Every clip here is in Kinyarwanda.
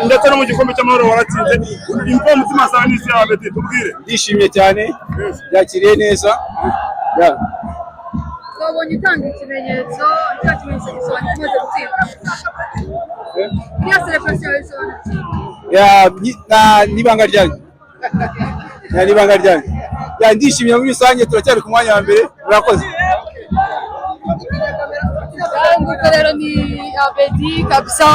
ndetse no mu gikombe cy'amahoro waratsinze imvo mutima zawe n'isi yawe beti tubwire. Ndishimye cyane yakiriye neza. Twabonye utanga ikimenyetso cya kimenyetso gisobanura umaze gutsinda. Niyo celebration bisobanura n'ibanga ryanyu. N'ibanga ryanyu. Ndishimye muri rusange turacyari ku mwanya wa mbere. Murakoze. Nguko rero ni Abedi kabisa.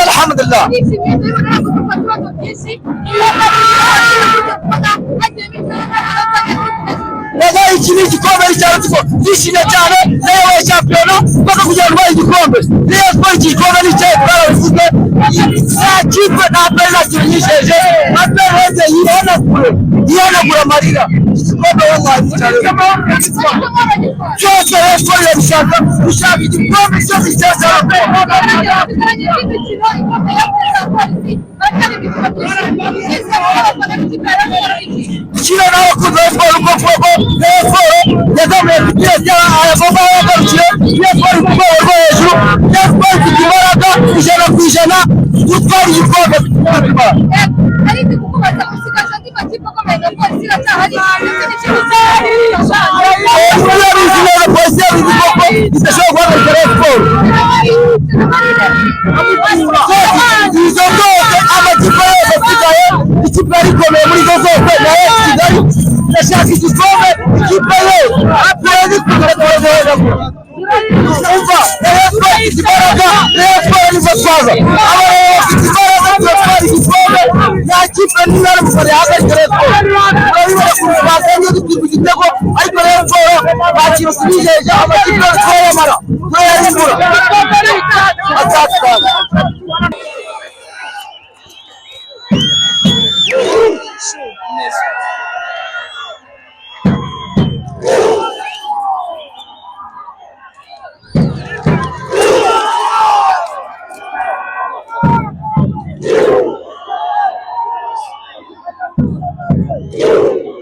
الحمد لله. والله يجيني igikombe cy'arutiko yishimye cyane nawe champion baka kujya rwaye igikombe niyo sport igikombe ni cyo baravuze kipe na pesa kinyisheje apeleze yona kula marira igikombe wallahi cyane cyose sport ya bishaka ushaka igikombe cyose cyose kila nawe kuza sport uko yazamuye kugeza ayavoma yagarukira sport kuko hejuru sport ikibaraga ijana ku ijana gutwara igikombe ariko kukubaza usigaje andi makipe akomeye nka polisi iracyahari polisi yabigikoko idashobora guhagarika sport izo zose amakipe yose asigaye ikipe yari ikomeye muri zo zose nayo Kigali ndashaka igikombe ikipe ye aperi kugaragaza umva rero ikibaraga rero nizo twaza abayobozi ikibaraga twatwara igikombe nta kipe n'intara mufare hagarika rero urabibona ku bazanye igitego ariko rero bakira kubijeje amakipe twayamara twayarimbura atatwara Yo.